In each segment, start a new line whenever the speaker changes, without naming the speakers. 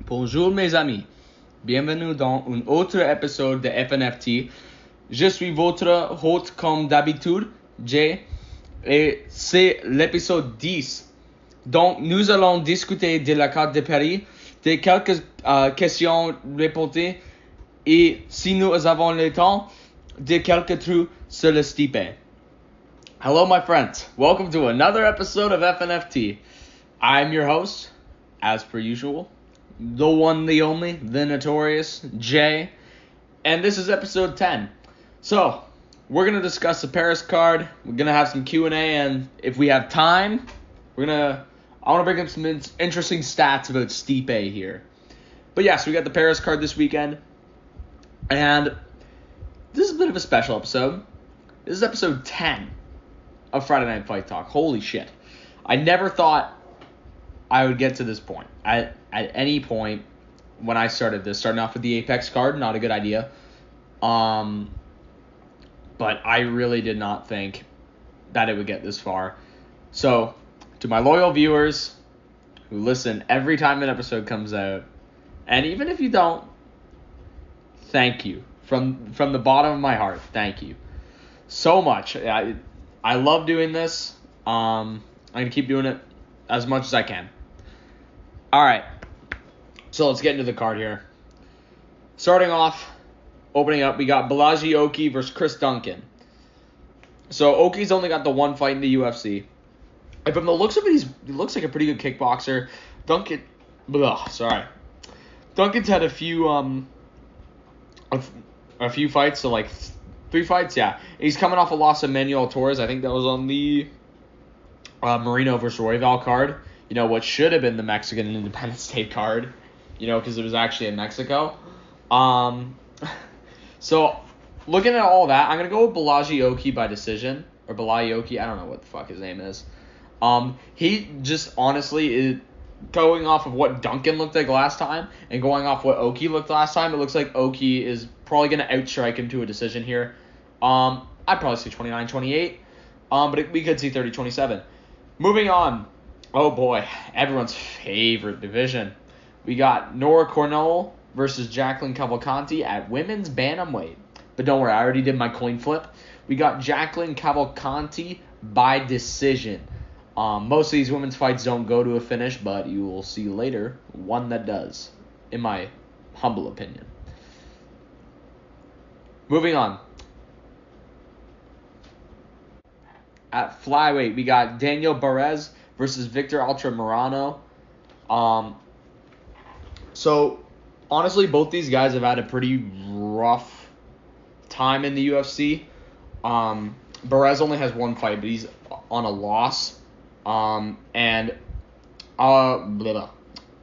Bonjour mes amis, bienvenue dans un autre épisode de FNFT. Je suis votre hôte comme d'habitude, Jay, et c'est l'épisode 10. Donc nous allons discuter de la carte de Paris, de quelques questions répondées et si nous avons le temps, de quelques trucs sur le Stipe. Hello my friends, welcome to another episode of FNFT. I'm your host, as per usual, the one, the only, the notorious Jay, and this is episode 10. So, we're going to discuss the Paris card, we're going to have some Q&A, and if we have time, I want to bring up some interesting stats about Stipe here. But yes, we got the Paris card this weekend, and this is a bit of a special episode. This is episode 10 of Friday Night Fight Talk. Holy shit. I never thought I would get to this point. At any point when I started this, starting off with the Apex card, not a good idea. But I really did not think that it would get this far. So, to my loyal viewers who listen every time an episode comes out, and even if you don't, thank you. From the bottom of my heart, thank you so much. I love doing this. I'm going to keep doing it as much as I can. All right, so let's get into the card here. Starting off, opening up, we got Balaji Oki versus Chris Duncan. So Oki's only got the one fight in the UFC. And from the looks of it, he looks like a pretty good kickboxer. Duncan's had a few fights, so like 3 fights, yeah. And he's coming off a loss of Manuel Torres. I think that was on the Marino versus Royval card. You know, what should have been the Mexican Independence State card, because it was actually in Mexico. So, looking at all that, I'm going to go with Balaji Oki by decision. Or Balaji Oki, I don't know what the fuck his name is. He just honestly is going off of what Duncan looked like last time and going off what Oki looked last time. It looks like Oki is probably going to outstrike him to a decision here. I'd probably see 29-28, but we could see 30-27. Moving on. Oh boy, everyone's favorite division. We got Nora Cornell versus Jacqueline Cavalcanti at women's bantamweight. But don't worry, I already did my coin flip. We got Jacqueline Cavalcanti by decision. Most of these women's fights don't go to a finish, but you will see later one that does, in my humble opinion. Moving on. At flyweight, we got Daniel Barez versus Victor Altamirano. So, honestly, both these guys have had a pretty rough time in the UFC. Barez only has one fight, but he's on a loss.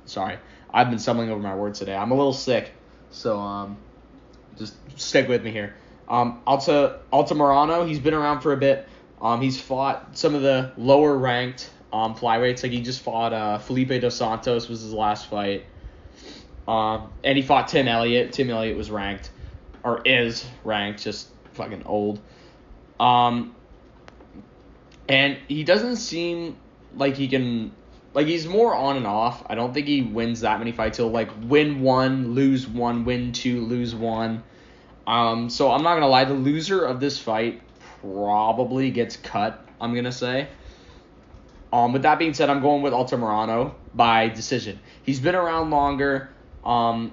Sorry, I've been stumbling over my words today. I'm a little sick, so just stick with me here. Altamirano, he's been around for a bit. He's fought some of the lower ranked flyweights. Like he just fought Felipe Dos Santos was his last fight. And he fought Tim Elliott. Tim Elliott was ranked, or is ranked, just fucking old. And he doesn't seem like he can, like he's more on and off. I don't think he wins that many fights. He'll like win 1, lose 1, win 2, lose 1. So I'm not going to lie, the loser of this fight probably gets cut, I'm going to say. With that being said, I'm going with Altamirano by decision. He's been around longer, and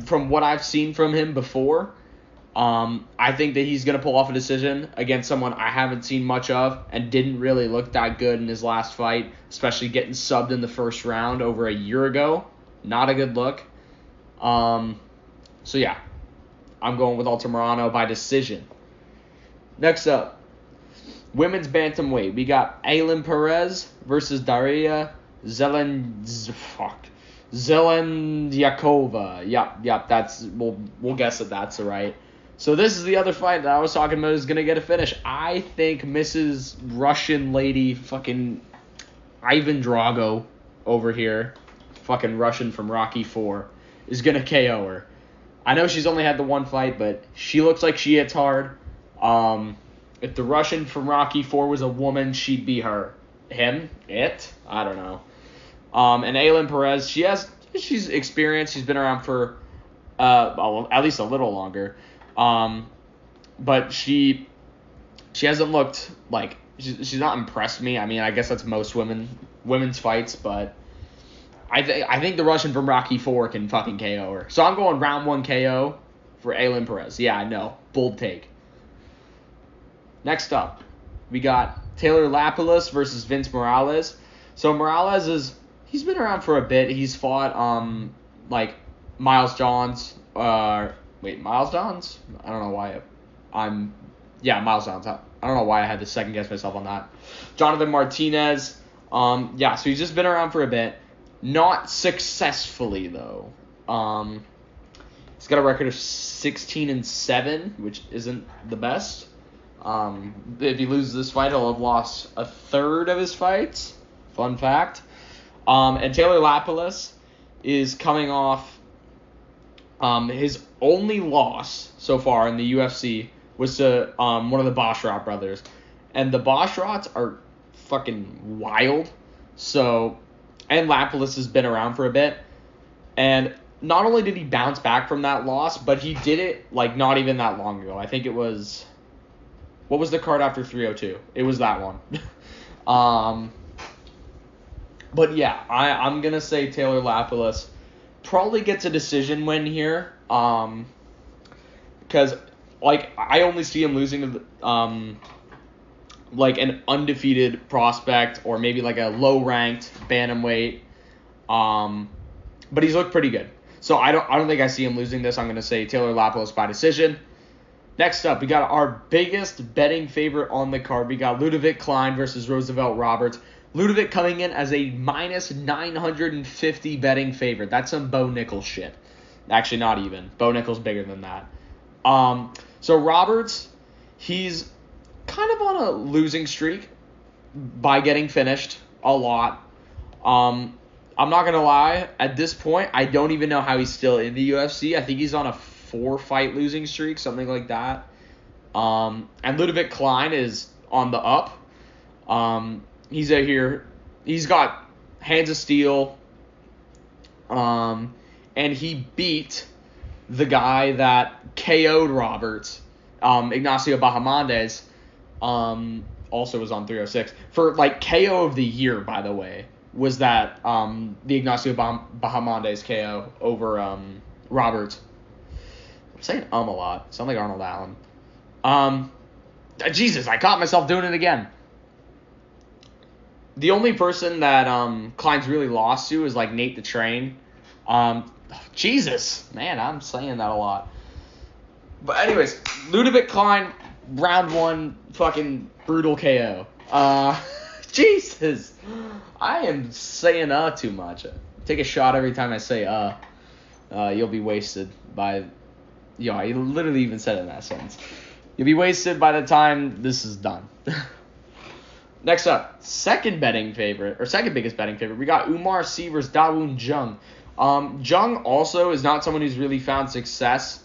from what I've seen from him before, I think that he's going to pull off a decision against someone I haven't seen much of and didn't really look that good in his last fight, especially getting subbed in the first round over a year ago. Not a good look. So yeah, I'm going with Altamirano by decision. Next up, women's bantamweight. We got Aylin Perez versus Daria Zelendyakova. Yep, that's we'll guess that that's right. So this is the other fight that I was talking about is gonna get a finish. I think Mrs. Russian lady, fucking Ivan Drago over here, fucking Russian from Rocky IV, is gonna KO her. I know she's only had the one fight, but she looks like she hits hard. If the Russian from Rocky IV was a woman, she'd be her. Him? It? I don't know. And Aylin Perez, she has she's experienced. She's been around for well, at least a little longer. But she hasn't looked like she's not impressed me. I mean, I guess that's most women's fights, but I think the Russian from Rocky 4 can fucking KO her. So I'm going round 1 KO for Aylin Perez. Yeah, I know. Bold take. Next up, we got Taylor Lapilus versus Vince Morales. So Morales he's been around for a bit. He's fought like Miles Johns. Miles Johns? I don't know why Miles Johns. I don't know why I had to second guess myself on that. Jonathan Martinez. So he's just been around for a bit. Not successfully though. He's got a record of 16-7, which isn't the best. If he loses this fight, he'll have lost a third of his fights. Fun fact. And Taylor Lapilus is coming off his only loss so far in the UFC was to one of the Boschrot brothers. And the Boschrots are fucking wild. So, and Lapilus has been around for a bit. And not only did he bounce back from that loss, but he did it like not even that long ago. I think it was, what was the card after 302? It was that one. But yeah, I'm going to say Taylor Lapilus probably gets a decision win here. Because like I only see him losing to like an undefeated prospect or maybe like a low-ranked bantamweight. But he's looked pretty good. So I don't think I see him losing this. I'm going to say Taylor Lapilus by decision. Next up, we got our biggest betting favorite on the card. We got Ludovic Klein versus Roosevelt Roberts. Ludovic coming in as a minus 950 betting favorite. That's some Bo Nichols shit. Actually, not even. Bo Nichols bigger than that. So Roberts, he's kind of on a losing streak by getting finished a lot. I'm not going to lie. At this point, I don't even know how he's still in the UFC. I think he's on a 4-fight losing streak, something like that. And Ludovic Klein is on the up. He's out here. He's got hands of steel. And he beat the guy that KO'd Roberts, Ignacio Bahamondes, also was on 306. For like KO of the year, by the way, was that the Ignacio Bahamondes KO over Roberts. I'm saying a lot. Sound like Arnold Allen. Jesus, I caught myself doing it again. The only person that Klein's really lost to is like Nate the Train. Jesus, man, I'm saying that a lot. But anyways, Ludovic Klein, round 1, fucking brutal KO. Jesus, I am saying too much. Take a shot every time I say you'll be wasted by. I literally even said it in that sentence. You'll be wasted by the time this is done. Next up, second biggest betting favorite. We got Umar Sy versus Dawoon Jung. Jung also is not someone who's really found success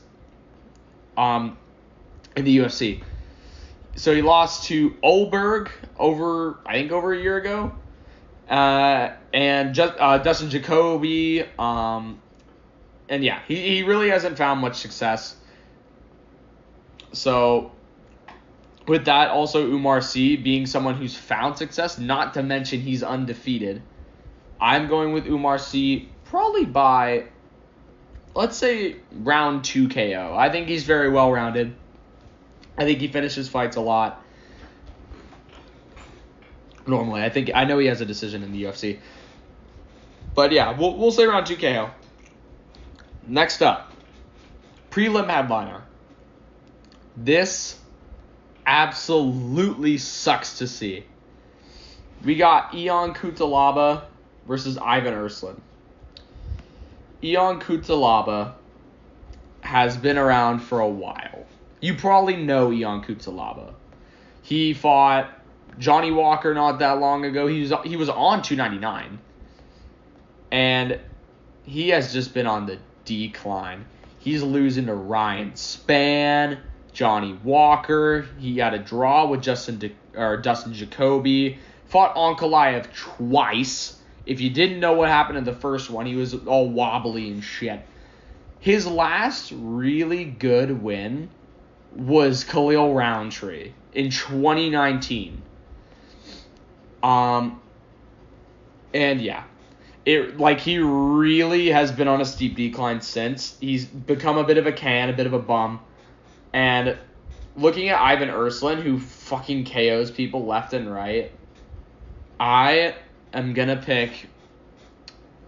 in the UFC. So he lost to Olberg over a year ago. And Dustin Jacoby. And yeah, he really hasn't found much success. So with that, also Umar Sy being someone who's found success, not to mention he's undefeated. I'm going with Umar Sy probably by, let's say, round 2 KO. I think he's very well-rounded. I think he finishes fights a lot. Normally, I know he has a decision in the UFC. But yeah, we'll say round 2 KO. Next up, prelim headliner. This absolutely sucks to see. We got Ion Cutelaba versus Ivan Ersland. Ion Cutelaba has been around for a while. You probably know Ion Cutelaba. He fought Johnny Walker not that long ago. He was on 299. And he has just been on the decline. He's losing to Ryan Spann, Johnny Walker. He had a draw with Dustin Jacoby. Fought Ankalaev twice If you didn't know what happened in the first one, he was all wobbly and shit. His last really good win was Khalil Roundtree in 2019. And yeah, he really has been on a steep decline since. He's become a bit of a can, a bit of a bum. And looking at Ivan Urslan, who fucking KOs people left and right, I am going to pick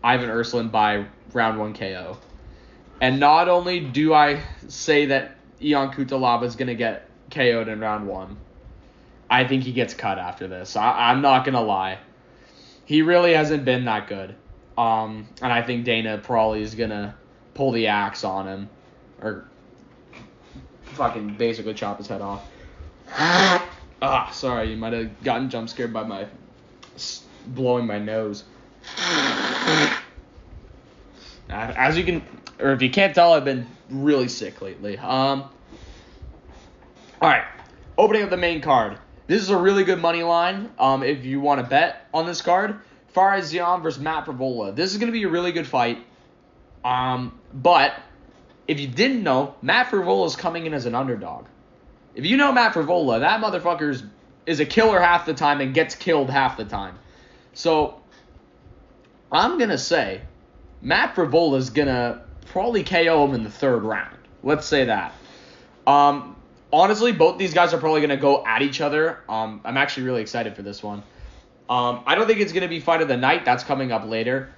Ivan Urslan by round 1 KO. And not only do I say that Ion Cutelaba is going to get KO'd in round 1, I think he gets cut after this. I'm not going to lie. He really hasn't been that good. And I think Dana probably is going to pull the axe on him. Or fucking basically chop his head off. Sorry, you might have gotten jump scared by my blowing my nose. As you can, or if you can't tell, I've been really sick lately. Alright, opening up the main card. This is a really good money line if you want to bet on this card. Fares Zion versus Matt Frevola. This is going to be a really good fight. But if you didn't know, Matt Frevola is coming in as an underdog. If you know Matt Frevola, that motherfucker is a killer half the time and gets killed half the time. So I'm going to say Matt Frevola is going to probably KO him in the 3rd round. Let's say that. Honestly, both these guys are probably going to go at each other. I'm actually really excited for this one. I don't think it's going to be fight of the night. That's coming up later.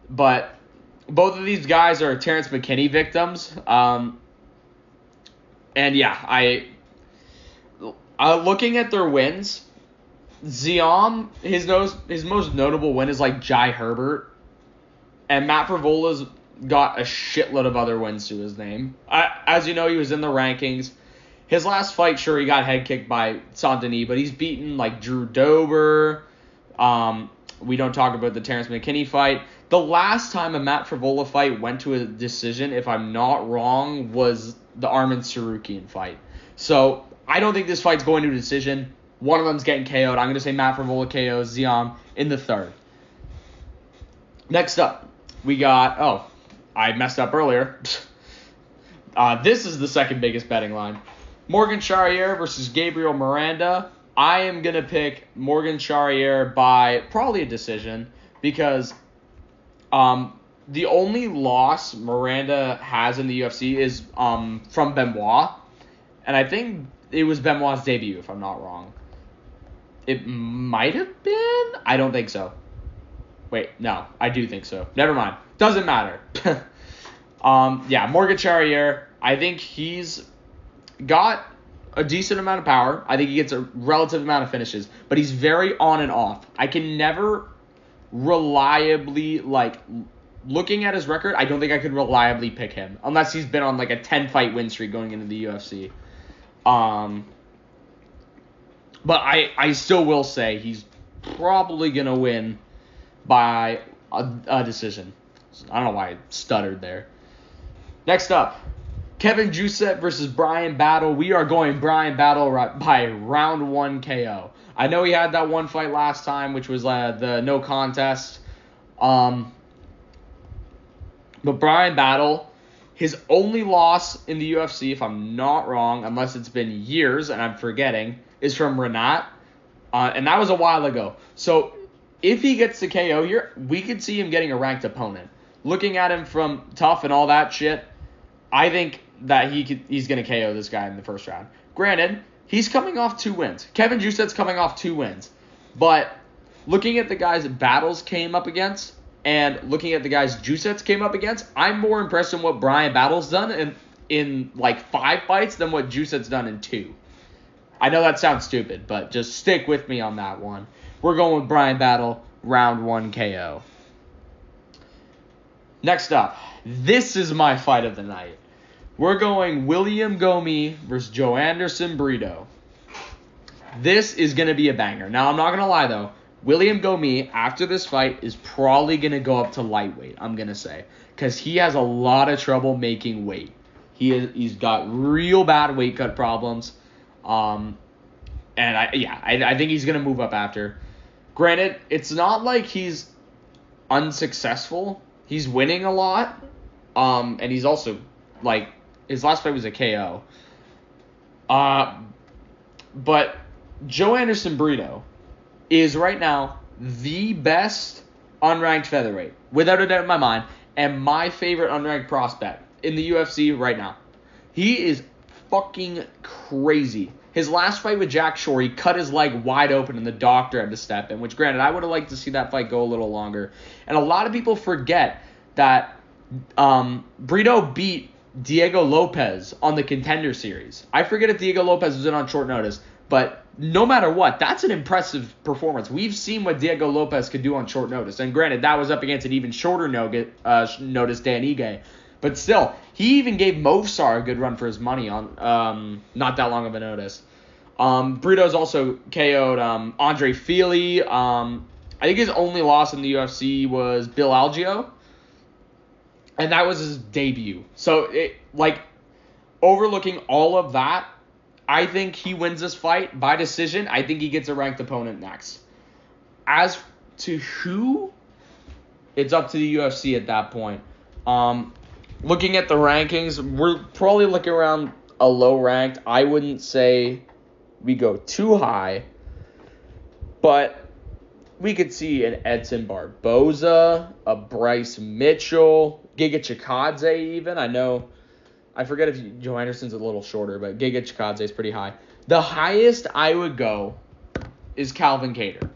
But both of these guys are Terrence McKinney victims. And yeah, looking at their wins, Zion, his most notable win is like Jai Herbert. And Matt Frevola's got a shitload of other wins to his name. As you know, he was in the rankings. His last fight, sure, he got head kicked by Saint-Denis, but he's beaten like Drew Dober. We don't talk about the Terrence McKinney fight. The last time a Matt Frevola fight went to a decision, if I'm not wrong, was the Arman Sarukian fight. So I don't think this fight's going to a decision. One of them's getting KO'd. I'm going to say Matt Frevola KOs Zion in the 3rd. Next up, we got... I messed up earlier. This is the second biggest betting line. Morgan Charrier versus Gabriel Miranda. I am going to pick Morgan Charrier by probably a decision because the only loss Miranda has in the UFC is from Benoit. And I think it was Benoit's debut, if I'm not wrong. It might have been? I don't think so. Wait, no, I do think so. Never mind. Doesn't matter. Morgan Charrier, I think he's got a decent amount of power. I think he gets a relative amount of finishes, but he's very on and off. I can never reliably, looking at his record, I don't think I could reliably pick him, unless he's been on, a 10-fight win streak going into the UFC. But I still will say he's probably going to win by a decision. I don't know why I stuttered there. Next up, Kevin Joseph versus Brian Battle. We are going Brian Battle by round 1 KO. I know he had that one fight last time, which was the no contest. But Brian Battle, his only loss in the UFC, if I'm not wrong, unless it's been years and I'm forgetting, is from Renat. And that was a while ago. So if he gets the KO here, we could see him getting a ranked opponent. Looking at him from tough and all that shit, I think that he's going to KO this guy in the 1st round. Granted, he's coming off 2 wins. Kevin Jousset's coming off 2 wins. But looking at the guys that Battles came up against and looking at the guys Jousset's came up against, I'm more impressed in what Brian Battle's done in 5 fights than what Jousset's done in 2. I know that sounds stupid, but just stick with me on that one. We're going with Brian Battle, round 1 KO. Next up, this is my fight of the night. We're going William Gomi versus Joanderson Brito. This is going to be a banger. Now, I'm not going to lie, though. William Gomi, after this fight, is probably going to go up to lightweight, I'm going to say. Because he has a lot of trouble making weight. He's got real bad weight cut problems. I think he's going to move up after. Granted, it's not like he's unsuccessful. He's winning a lot. And he's also, like, his last fight was a KO. But Joe Anderson Brito is right now the best unranked featherweight, without a doubt in my mind, and my favorite unranked prospect in the UFC right now. He is fucking crazy. His last fight with Jack Shore, he cut his leg wide open and the doctor had to step in, which granted, I would have liked to see that fight go a little longer. And a lot of people forget that Brito beat Diego Lopez on the Contender Series. I forget if Diego Lopez was in on short notice, but no matter what, that's an impressive performance. We've seen what Diego Lopez could do on short notice. And granted, that was up against an even shorter notice Dan Ige. But still, he even gave Movsar a good run for his money on not that long of a notice. Brito's also KO'd Andre Fili. I think his only loss in the UFC was Bill Algeo. And that was his debut. So, overlooking all of that, I think he wins this fight by decision. I think he gets a ranked opponent next. As to who, it's up to the UFC at that point. Looking at the rankings, we're probably looking around a low ranked. I wouldn't say we go too high, but we could see an Edson Barboza, a Bryce Mitchell, Giga Chikadze even. I forget if Joe Anderson's a little shorter, but Giga Chikadze is pretty high. The highest I would go is Calvin Kattar.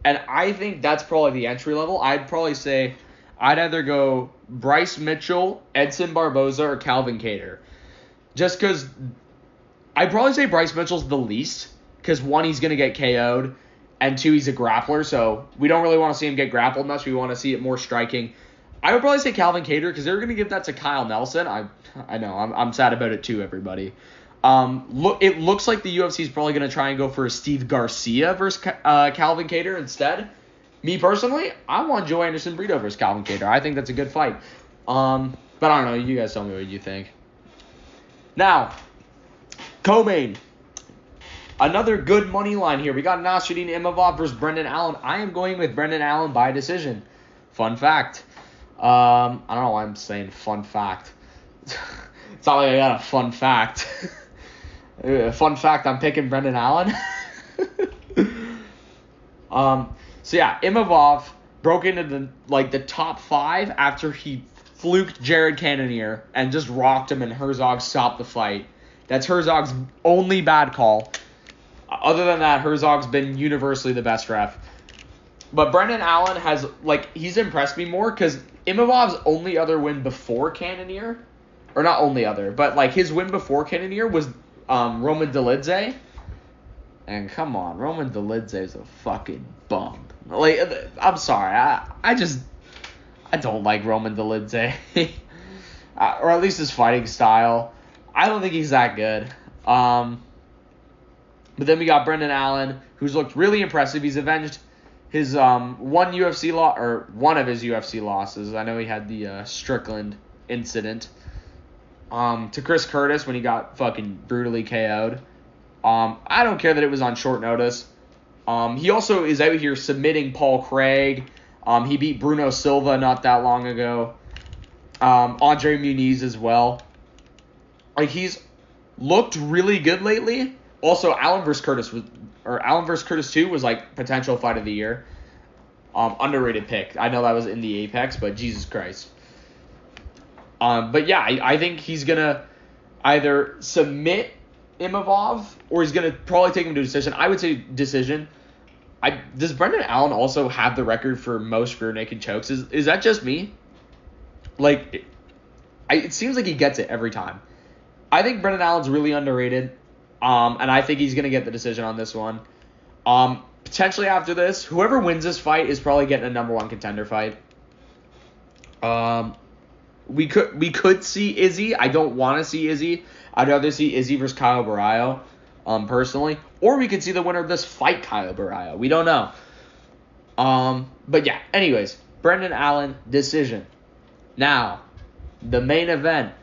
And I think that's probably the entry level. I'd probably say I'd either go Bryce Mitchell, Edson Barboza, or Calvin Kattar. Just because I'd probably say Bryce Mitchell's the least. Because one, he's going to get KO'd. And two, he's a grappler. So we don't really want to see him get grappled much. We want to see it more striking. I would probably say Calvin Kattar because they're going to give that to Kyle Nelson. I know. I'm sad about it too, everybody. It looks like the UFC is probably going to try and go for a Steve Garcia versus Calvin Kattar instead. Me personally, I want Joe Anderson Brito versus Calvin Kattar. I think that's a good fight. But I don't know. You guys tell me what you think. Now, co-main. Another good money line here. We got Nasruddin Imavov versus Brendan Allen. I am going with Brendan Allen by decision. Fun fact. I don't know why I'm saying fun fact. It's not like I got a fun fact. Fun fact, I'm picking Brendan Allen. So yeah, Imavov broke into the top 5 after he fluked Jared Cannonier and just rocked him, and Herzog stopped the fight. That's Herzog's only bad call. Other than that, Herzog's been universally the best ref. But Brendan Allen has, he's impressed me more because Imavov's only other win before Cannonier, or not only other, but his win before Cannonier was Roman Dolidze. And come on, Roman Dolidze is a fucking bum. I'm sorry, I don't like Roman Dolidze, or at least his fighting style. I don't think he's that good. But then we got Brendan Allen, who's looked really impressive. He's avenged his one of his UFC losses. I know he had the Strickland incident to Chris Curtis when he got fucking brutally KO'd. I don't care that it was on short notice. He also is out here submitting Paul Craig. He beat Bruno Silva not that long ago. Andre Muniz as well. He's looked really good lately. Also, Allen vs. Curtis 2 was potential fight of the year. Underrated pick. I know that was in the Apex, but Jesus Christ. But yeah, I think he's gonna either submit Imavov or he's gonna probably take him to decision. I would say decision. Does Brendan Allen also have the record for most rear naked chokes? Is that just me? It seems like he gets it every time. I think Brendan Allen's really underrated. And I think he's going to get the decision on this one. Potentially after this, whoever wins this fight is probably getting a number 1 contender fight. We could see Izzy. I don't want to see Izzy. I'd rather see Izzy versus Kyle Barrio, personally. Or we could see the winner of this fight, Kyle Barrio. We don't know. But yeah, anyways, Brendan Allen, decision. Now, the main event.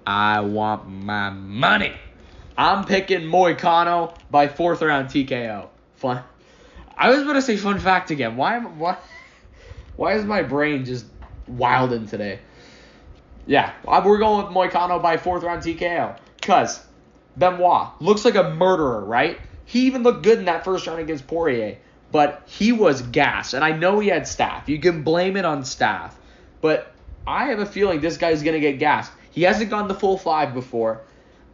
I want my money. I'm picking Moicano by 4th round TKO. Fun. I was going to say fun fact again. Why? Why is my brain just wilding today? Yeah, we're going with Moicano by 4th round TKO. Because Benoit looks like a murderer, right? He even looked good in that first round against Poirier. But he was gassed. And I know he had staph. You can blame it on staph. But I have a feeling this guy's going to get gassed. He hasn't gone the full 5 before.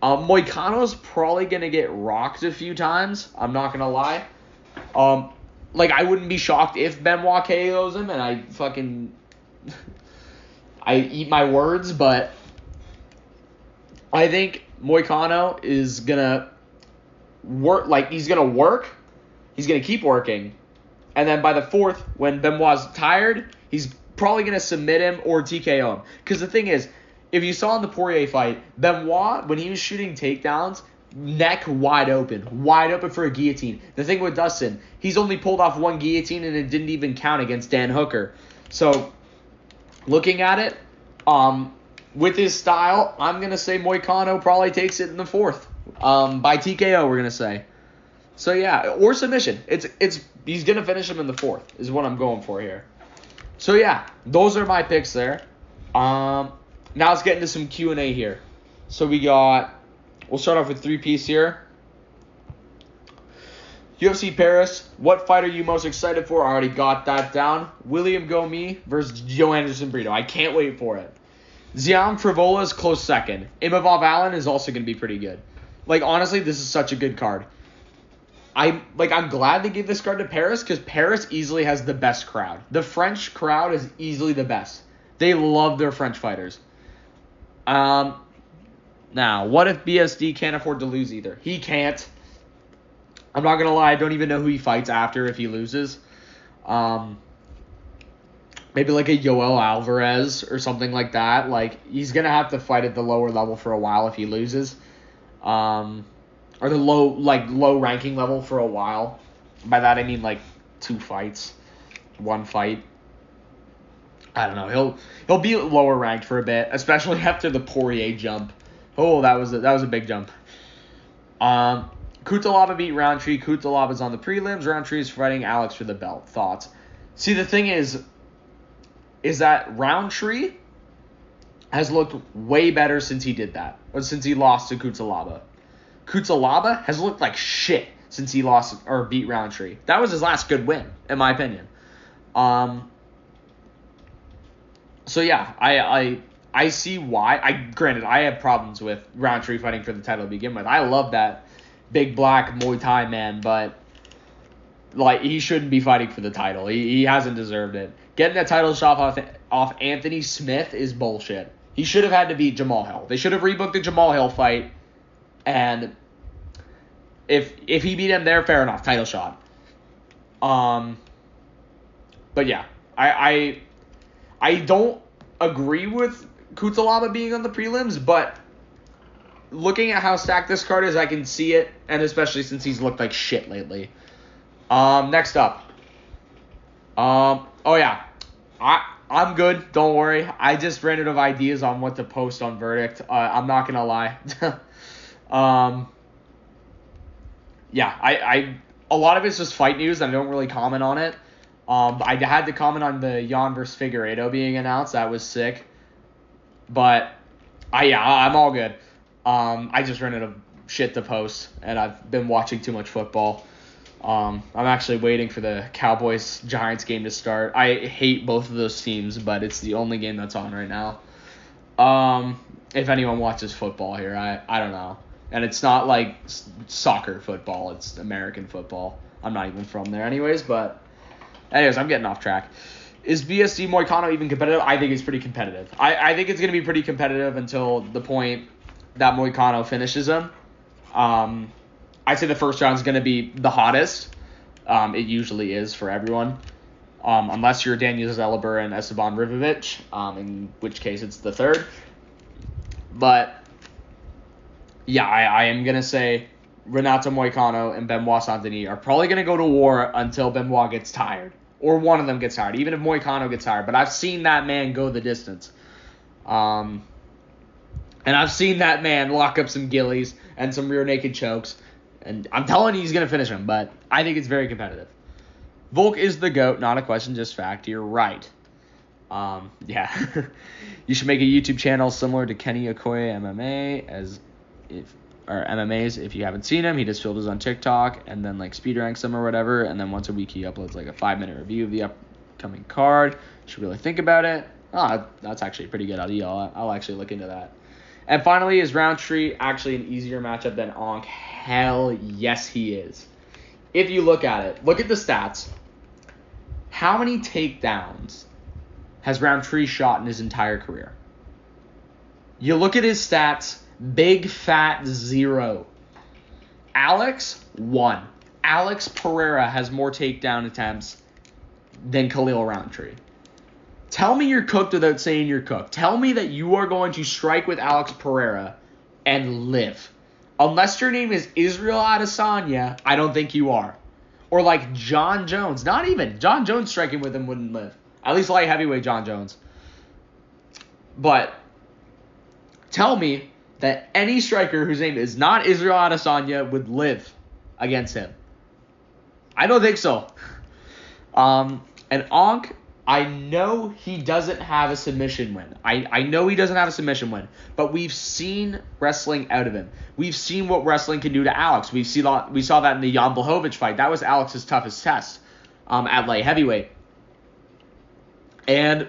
Moicano's probably going to get rocked a few times. I'm not going to lie. I wouldn't be shocked if Benoit KOs him, and I eat my words, but I think Moicano is going to work. He's going to work. He's going to keep working. And then by the 4th, when Benoit's tired, he's probably going to submit him or TKO him. Because the thing is, if you saw in the Poirier fight, Benoit, when he was shooting takedowns, neck wide open for a guillotine. The thing with Dustin, he's only pulled off 1 guillotine and it didn't even count against Dan Hooker. So, looking at it, with his style, I'm going to say Moicano probably takes it in the 4th. By TKO, we're going to say. So, yeah, or submission. He's going to finish him in the 4th is what I'm going for here. So, yeah, those are my picks there. Now let's get into some Q&A here. So, we'll start off with 3-piece here. UFC Paris, what fight are you most excited for? I already got that down. William Gomi versus Joe Anderson Brito. I can't wait for it. Ziam Frivola is close second. Imavov Allen is also going to be pretty good. Honestly, this is such a good card. I'm glad they gave this card to Paris because Paris easily has the best crowd. The French crowd is easily the best. They love their French fighters. Now, what if BSD can't afford to lose either? He can't. I'm not going to lie. I don't even know who he fights after if he loses. Maybe a Yoel Alvarez or something like that. He's going to have to fight at the lower level for a while if he loses. Or the low ranking level for a while. By that I mean 2 fights, 1 fight. I don't know. He'll be lower ranked for a bit, especially after the Poirier jump. Oh, that was a big jump. Kutalaba beat Roundtree. Kutalaba's on the prelims. Roundtree is fighting Alex for the belt. Thoughts? See, the thing is that Roundtree has looked way better since he did that, or since he lost to Kutalaba. Kutalaba has looked like shit since he lost or beat Roundtree. That was his last good win, in my opinion. So yeah, I see why. Granted, I have problems with Roundtree fighting for the title to begin with. I love that big black Muay Thai man, but he shouldn't be fighting for the title. He hasn't deserved it. Getting that title shot off Anthony Smith is bullshit. He should have had to beat Jamal Hill. They should have rebooked the Jamal Hill fight. And if he beat him there, fair enough, title shot. But yeah, I don't agree with Kutalaba being on the prelims, but looking at how stacked this card is, I can see it, and especially since he's looked like shit lately. Next up. Oh yeah, I'm good. Don't worry. I just ran out of ideas on what to post on Verdict. I'm not gonna lie. Yeah, I a lot of it's just fight news, and I don't really comment on it. I had to comment on the Jan versus Figueiredo being announced. That was sick. But I'm all good. I just ran out of shit to post, and I've been watching too much football. I'm actually waiting for the Cowboys-Giants game to start. I hate both of those teams, but it's the only game that's on right now. If anyone watches football here, I don't know. And it's not like soccer football. It's American football. I'm not even from there anyways, but anyways, I'm getting off track. Is BSD Moicano even competitive? I think it's pretty competitive. I think it's going to be pretty competitive until the point that Moicano finishes him. I'd say the first round is going to be the hottest. It usually is for everyone. Unless you're Daniel Zellber and Esteban Rivovic, in which case it's the third. But yeah, I am going to say Renato Moicano and Benoit Saint-Denis are probably going to go to war until Benoit gets tired. Or one of them gets tired, even if Moicano gets tired. But I've seen that man go the distance. And I've seen that man lock up some gillies and some rear naked chokes. And I'm telling you he's going to finish him, but I think it's very competitive. Volk is the GOAT, not a question, just fact. You're right. Yeah. You should make a YouTube channel similar to Kenny Okoye MMA or MMAs if you haven't seen him. He just filters on TikTok and then like speed ranks them or whatever, and then once a week he uploads like a 5-minute review of the upcoming card. You should really think about it. That's actually a pretty good idea. I'll actually look into that. And finally, is Roundtree actually an easier matchup than Onk? Hell yes, he is. If you look at it, look at the stats. How many takedowns has Roundtree shot in his entire career? You look at his stats, big fat 0. Alex, 1. Alex Pereira has more takedown attempts than Khalil Roundtree. Tell me you're cooked without saying you're cooked. Tell me that you are going to strike with Alex Pereira and live. Unless your name is Israel Adesanya, I don't think you are. Or like John Jones. Not even. John Jones striking with him wouldn't live. At least light heavyweight John Jones. But tell me that any striker whose name is not Israel Adesanya would live against him. I don't think so. And Onk, I know he doesn't have a submission win. I know he doesn't have a submission win. But we've seen wrestling out of him. We've seen what wrestling can do to Alex. We saw that in the Jan Blachowicz fight. That was Alex's toughest test at light heavyweight. And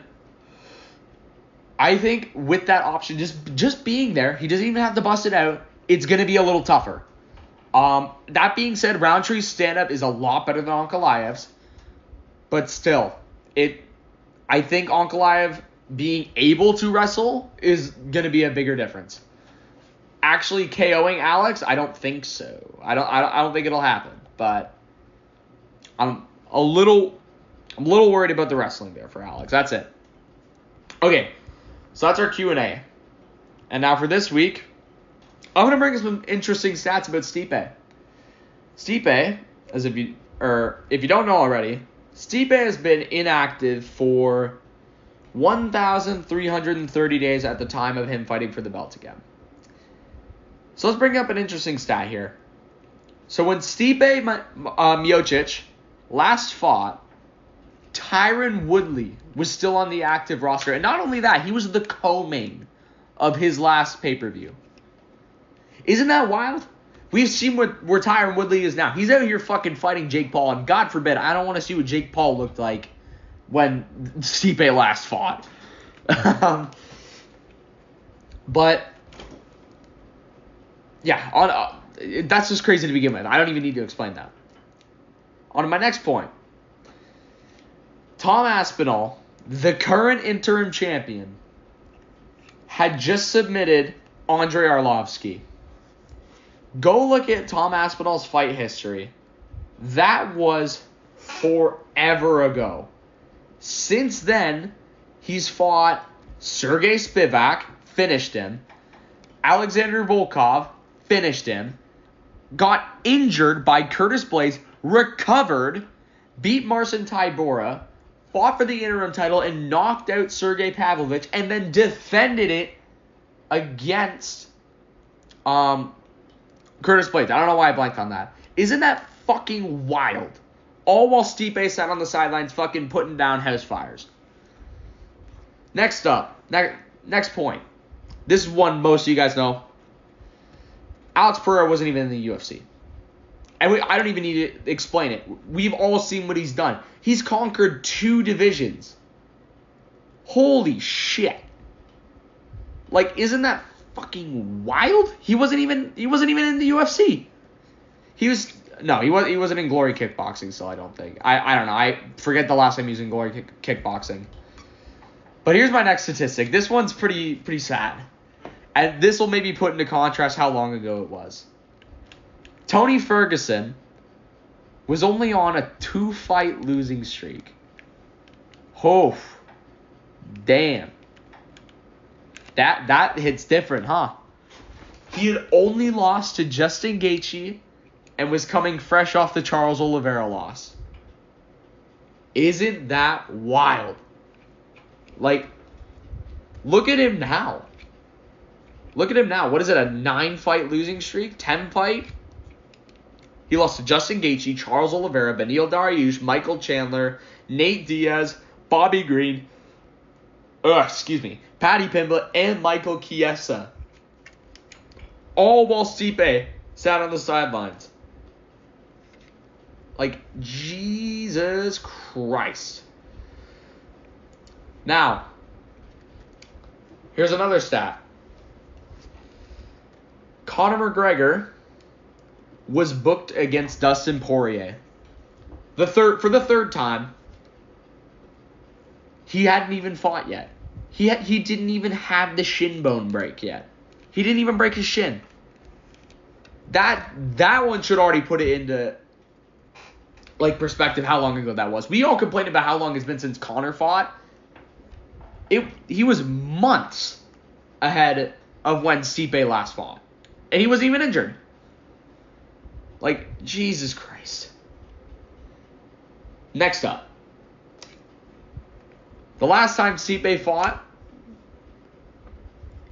I think with that option, just being there, he doesn't even have to bust it out. It's going to be a little tougher. That being said, Roundtree's stand-up is a lot better than Ankalaev's. But still, I think Ankalaev being able to wrestle is going to be a bigger difference. Actually KOing Alex, I don't think so. I don't think it'll happen. But I'm a little worried about the wrestling there for Alex. That's it. Okay, so that's our Q&A. And now for this week, I'm going to bring some interesting stats about Stipe. Stipe, if you don't know already, Stipe has been inactive for 1,330 days at the time of him fighting for the belt again. So let's bring up an interesting stat here. So when Stipe Miocic last fought, Tyron Woodley was still on the active roster. And not only that, he was the co-main of his last pay-per-view. Isn't that wild? We've seen where Tyron Woodley is now. He's out here fucking fighting Jake Paul. And God forbid, I don't want to see what Jake Paul looked like when Stipe last fought. But, yeah, that's just crazy to begin with. I don't even need to explain that. On to my next point. Tom Aspinall, the current interim champion, had just submitted Andrei Arlovsky. Go look at Tom Aspinall's fight history. That was forever ago. Since then, he's fought Sergey Spivak, finished him. Alexander Volkov, finished him. Got injured by Curtis Blades, recovered, beat Marcin Tybura, fought for the interim title and knocked out Sergey Pavlovich, and then defended it against Curtis Blades. I don't know why I blanked on that. Isn't that fucking wild? All while Stipe sat on the sidelines fucking putting down house fires. Next up, next point. This is one most of you guys know. Alex Pereira wasn't even in the UFC. And I don't even need to explain it. We've all seen what he's done. He's conquered 2 divisions. Holy shit. Like, isn't that fucking wild? He wasn't even in the UFC. He wasn't in Glory Kickboxing still, I don't think. I don't know. I forget the last time he was in Glory Kickboxing. But here's my next statistic. This one's pretty sad. And this will maybe put into contrast how long ago it was. Tony Ferguson was only on a 2-fight losing streak. Oh, damn. That hits different, huh? He had only lost to Justin Gaethje and was coming fresh off the Charles Oliveira loss. Isn't that wild? Like, look at him now. Look at him now. What is it, a 9-fight losing streak? 10-fight? He lost to Justin Gaethje, Charles Oliveira, Beneil Dariush, Michael Chandler, Nate Diaz, Bobby Green, Paddy Pimblett, and Michael Chiesa. All while Stipe sat on the sidelines. Like, Jesus Christ. Now, here's another stat. Conor McGregor was booked against Dustin Poirier. For the third time. He hadn't even fought yet. He didn't even have the shin bone break yet. He didn't even break his shin. That one should already put it into like perspective how long ago that was. We all complained about how long it's been since Conor fought. He was months ahead of when Stipe last fought. And he wasn't even injured. Like, Jesus Christ. Next up. The last time Stipe fought,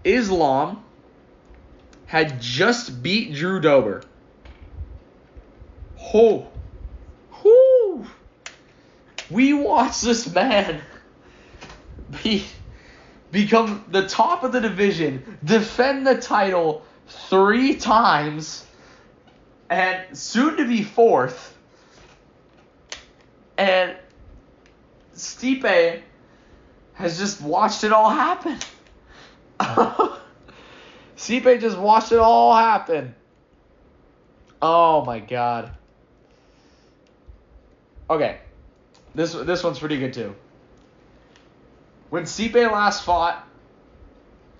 Islam had just beat Drew Dober. Oh. Whoo. We watched this man become the top of the division, defend the title 3 times, and soon to be 4th. And Stipe has just watched it all happen. Stipe just watched it all happen. Oh my God. Okay, this one's pretty good too. When Stipe last fought,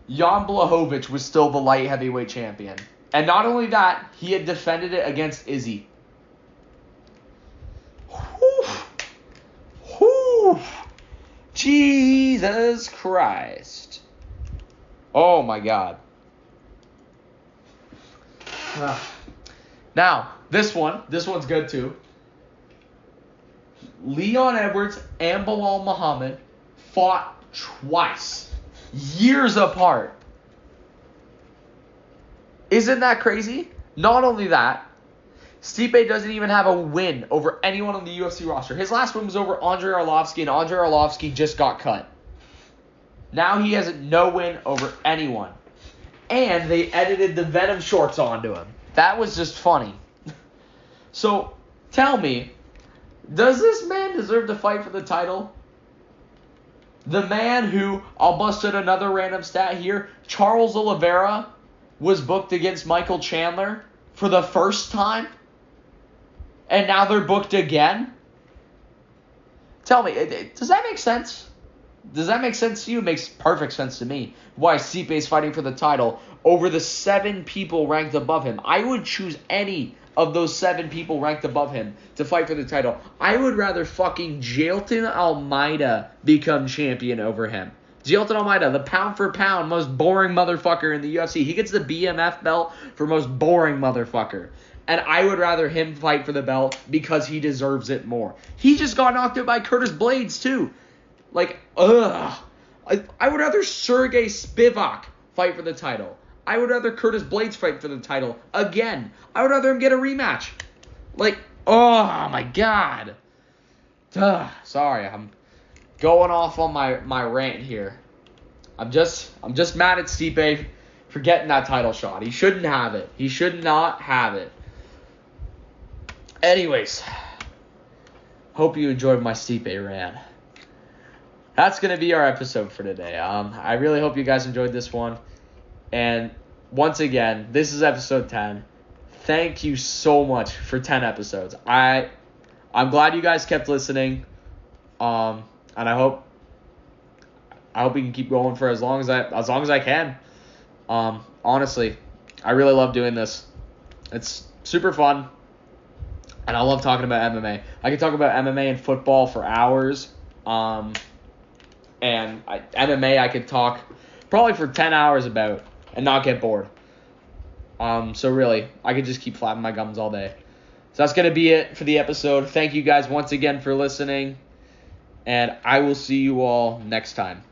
Jan Blachowicz was still the light heavyweight champion. And not only that, he had defended it against Izzy. Whew. Whew. Jesus Christ. Oh my God. Now, this one's good too. Leon Edwards and Bilal Muhammad fought twice, years apart. Isn't that crazy? Not only that, Stipe doesn't even have a win over anyone on the UFC roster. His last win was over Andrei Arlovski, and Andrei Arlovski just got cut. Now he has no win over anyone. And they edited the Venom shorts onto him. That was just funny. So, tell me, does this man deserve to fight for the title? The man who, I'll bust at another random stat here, Charles Oliveira was booked against Michael Chandler for the first time? And now they're booked again? Tell me, does that make sense? Does that make sense to you? It makes perfect sense to me. Why Stipe is fighting for the title over the 7 people ranked above him. I would choose any of those 7 people ranked above him to fight for the title. I would rather fucking Jailton Almeida become champion over him. Jailton Almeida, the pound for pound most boring motherfucker in the UFC. He gets the BMF belt for most boring motherfucker. And I would rather him fight for the belt because he deserves it more. He just got knocked out by Curtis Blades too. Like, ugh. I would rather Sergey Spivak fight for the title. I would rather Curtis Blades fight for the title again. I would rather him get a rematch. Like, oh my God. Sorry, I'm going off on my rant here. I'm just mad at Stipe for getting that title shot. He shouldn't have it. He should not have it. Anyways, hope you enjoyed my Stipe rant. That's going to be our episode for today. I really hope you guys enjoyed this one. And once again, this is episode 10. Thank you so much for 10 episodes. I'm glad you guys kept listening. And I hope we can keep going for as long as I can. Honestly, I really love doing this. It's super fun. And I love talking about MMA. I can talk about MMA and football for hours. And MMA I could talk probably for 10 hours about and not get bored. So really, I could just keep flapping my gums all day. So that's going to be it for the episode. Thank you guys once again for listening. And I will see you all next time.